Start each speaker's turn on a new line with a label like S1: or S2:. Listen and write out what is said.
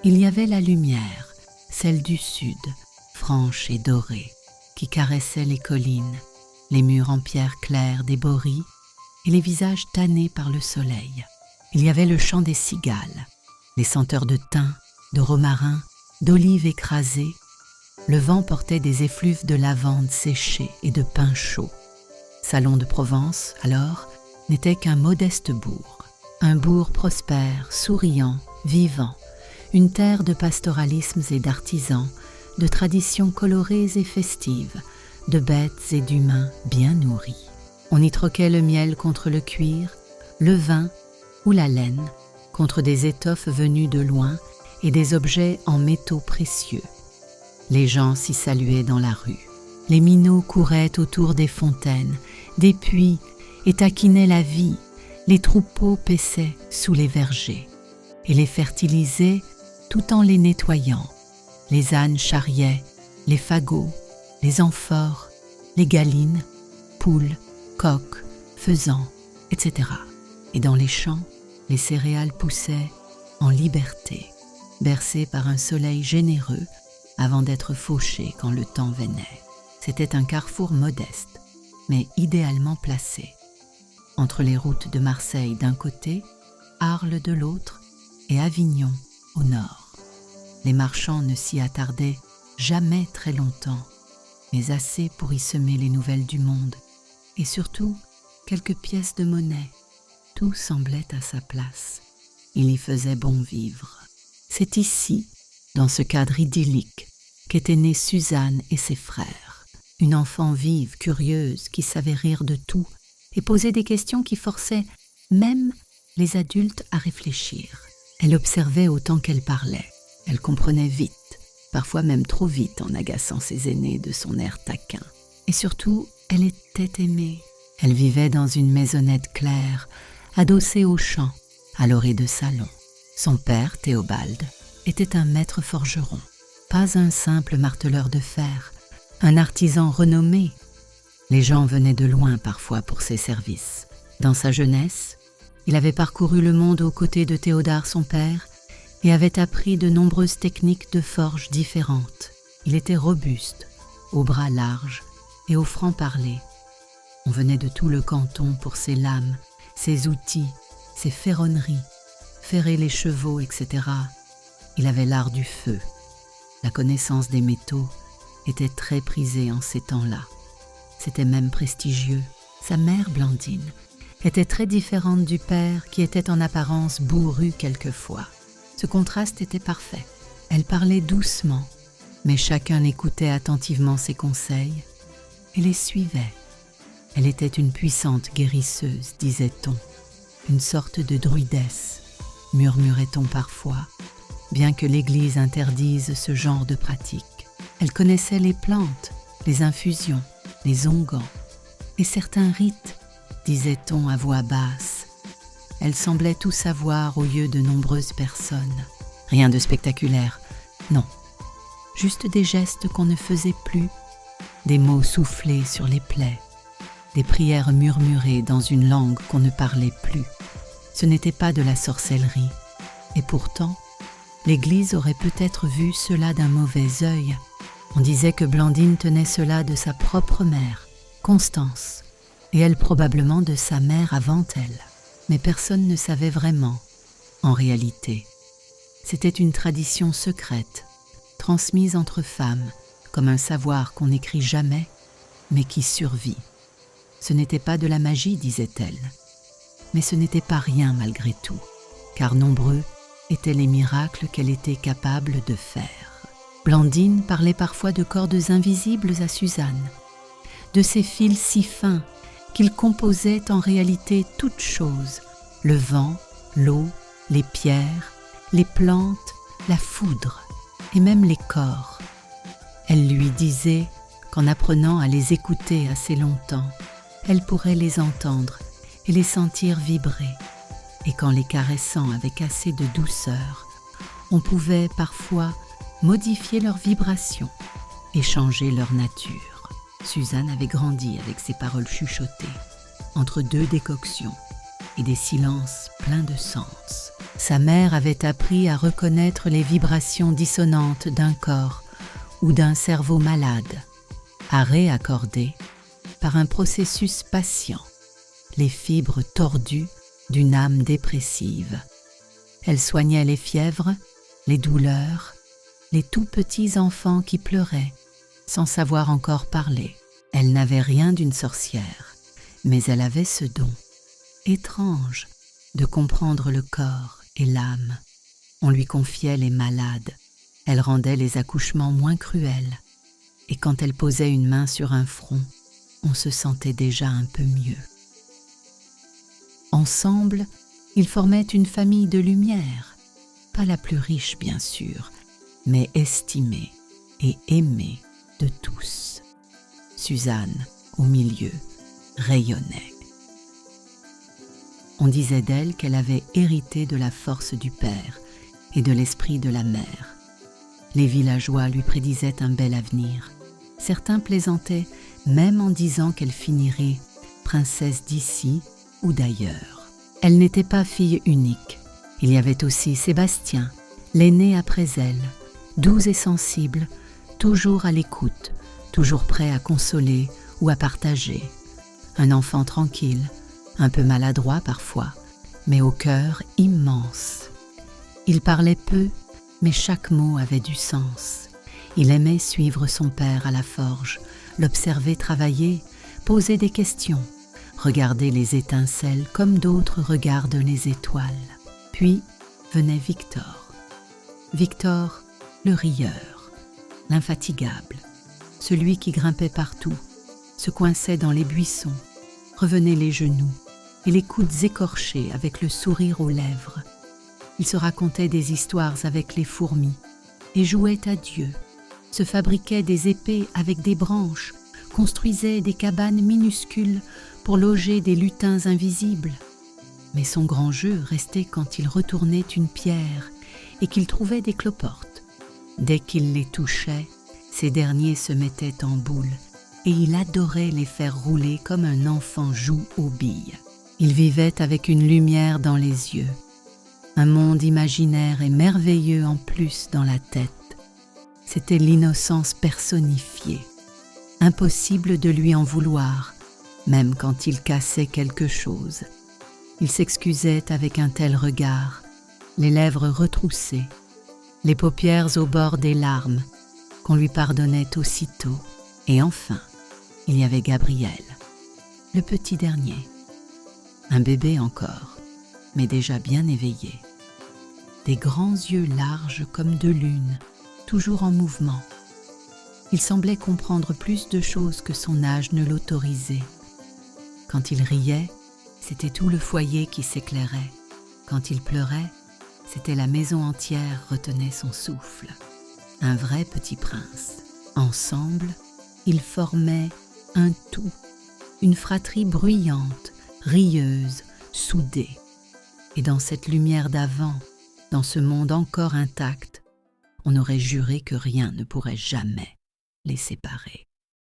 S1: Il y avait la lumière, celle du sud, franche et dorée, qui caressait les collines, les murs en pierre claire des boris et les visages tannés par le soleil. Il y avait le chant des cigales, les senteurs de thym, de romarin, d'olives écrasées. Le vent portait des effluves de lavande séchée et de pin chaud. Salon de Provence, alors, n'était qu'un modeste bourg. Un bourg prospère, souriant, vivant, une terre de pastoralismes et d'artisans, de traditions colorées et festives, de bêtes et d'humains bien nourris. On y troquait le miel contre le cuir, le vin ou la laine contre des étoffes venues de loin et des objets en métaux précieux. Les gens s'y saluaient dans la rue. Les minots couraient autour des fontaines, des puits et taquinaient la vie. Les troupeaux paissaient sous les vergers et les fertilisaient tout en les nettoyant. Les ânes charriaient, les fagots, les amphores, les galines, poules, coqs, faisans, etc. Et dans les champs, les céréales poussaient en liberté, bercées par un soleil généreux avant d'être fauchées quand le temps venait. C'était un carrefour modeste, mais idéalement placé, entre les routes de Marseille d'un côté, Arles de l'autre et Avignon au nord. Les marchands ne s'y attardaient jamais très longtemps, mais assez pour y semer les nouvelles du monde, et surtout quelques pièces de monnaie. Tout semblait à sa place. Il y faisait bon vivre. C'est ici, dans ce cadre idyllique, qu'étaient nées Suzanne et ses frères. Une enfant vive, curieuse, qui savait rire de tout et poser des questions qui forçaient même les adultes à réfléchir. Elle observait autant qu'elle parlait. Elle comprenait vite, parfois même trop vite en agaçant ses aînés de son air taquin. Et surtout, elle était aimée. Elle vivait dans une maisonnette claire, adossée au champ, à l'orée de salon. Son père, Théobald, était un maître forgeron, pas un simple marteleur de fer, un artisan renommé. Les gens venaient de loin parfois pour ses services. Dans sa jeunesse, il avait parcouru le monde aux côtés de Théodard son père et avait appris de nombreuses techniques de forge différentes. Il était robuste, aux bras larges et au franc-parler. On venait de tout le canton pour ses lames, ses outils, ses ferronneries, ferrer les chevaux, etc. Il avait l'art du feu. La connaissance des métaux était très prisée en ces temps-là. C'était même prestigieux. Sa mère, Blandine, était très différente du père qui était en apparence bourru quelquefois. Ce contraste était parfait. Elle parlait doucement, mais chacun écoutait attentivement ses conseils et les suivait. Elle était une puissante guérisseuse, disait-on, une sorte de druidesse, murmurait-on parfois, bien que l'Église interdise ce genre de pratique. Elle connaissait les plantes, les infusions, les onguents et certains rites, disait-on à voix basse. Elle semblait tout savoir aux yeux de nombreuses personnes. Rien de spectaculaire, non. Juste des gestes qu'on ne faisait plus, des mots soufflés sur les plaies, des prières murmurées dans une langue qu'on ne parlait plus. Ce n'était pas de la sorcellerie, et pourtant, l'Église aurait peut-être vu cela d'un mauvais œil. On disait que Blandine tenait cela de sa propre mère, Constance, et elle probablement de sa mère avant elle. Mais personne ne savait vraiment, en réalité. C'était une tradition secrète, transmise entre femmes, comme un savoir qu'on n'écrit jamais, mais qui survit. Ce n'était pas de la magie, disait-elle, mais ce n'était pas rien malgré tout, car nombreux étaient les miracles qu'elle était capable de faire. Blandine parlait parfois de cordes invisibles à Suzanne, de ces fils si fins qu'ils composaient en réalité toutes choses, le vent, l'eau, les pierres, les plantes, la foudre et même les corps. Elle lui disait qu'en apprenant à les écouter assez longtemps, elle pourrait les entendre et les sentir vibrer, et qu'en les caressant avec assez de douceur, on pouvait parfois modifier leurs vibrations et changer leur nature. Suzanne avait grandi avec ces paroles chuchotées, entre deux décoctions et des silences pleins de sens. Sa mère avait appris à reconnaître les vibrations dissonantes d'un corps ou d'un cerveau malade, à réaccorder, par un processus patient, les fibres tordues d'une âme dépressive. Elle soignait les fièvres, les douleurs, les tout petits enfants qui pleuraient, sans savoir encore parler. Elle n'avait rien d'une sorcière, mais elle avait ce don, étrange, de comprendre le corps et l'âme. On lui confiait les malades, elle rendait les accouchements moins cruels, et quand elle posait une main sur un front, on se sentait déjà un peu mieux. Ensemble, ils formaient une famille de lumière, pas la plus riche bien sûr, mais estimée et aimée de tous. Suzanne, au milieu, rayonnait. On disait d'elle qu'elle avait hérité de la force du père et de l'esprit de la mère. Les villageois lui prédisaient un bel avenir. Certains plaisantaient même en disant qu'elle finirait princesse d'ici ou d'ailleurs. Elle n'était pas fille unique. Il y avait aussi Sébastien, l'aîné après elle, doux et sensible, toujours à l'écoute, toujours prêt à consoler ou à partager. Un enfant tranquille, un peu maladroit parfois, mais au cœur immense. Il parlait peu, mais chaque mot avait du sens. Il aimait suivre son père à la forge, l'observer travailler, poser des questions, regarder les étincelles comme d'autres regardent les étoiles. Puis venait Victor. Victor, le rieur, l'infatigable, celui qui grimpait partout, se coinçait dans les buissons, revenait les genoux et les coudes écorchés avec le sourire aux lèvres. Il se racontait des histoires avec les fourmis et jouait à Dieu, se fabriquait des épées avec des branches, construisait des cabanes minuscules pour loger des lutins invisibles. Mais son grand jeu restait quand il retournait une pierre et qu'il trouvait des cloportes. Dès qu'il les touchait, ces derniers se mettaient en boule et il adorait les faire rouler comme un enfant joue aux billes. Il vivait avec une lumière dans les yeux, un monde imaginaire et merveilleux en plus dans la tête. C'était l'innocence personnifiée. Impossible de lui en vouloir, même quand il cassait quelque chose. Il s'excusait avec un tel regard, les lèvres retroussées, les paupières au bord des larmes, qu'on lui pardonnait aussitôt. Et enfin, il y avait Gabriel, le petit dernier. Un bébé encore, mais déjà bien éveillé. Des grands yeux larges comme de lune, toujours en mouvement. Il semblait comprendre plus de choses que son âge ne l'autorisait. Quand il riait, c'était tout le foyer qui s'éclairait. Quand il pleurait, c'était la maison entière retenait son souffle. Un vrai petit prince. Ensemble, ils formaient un tout, une fratrie bruyante, rieuse, soudée. Et dans cette lumière d'avant, dans ce monde encore intact, on aurait juré que rien ne pourrait jamais les séparer.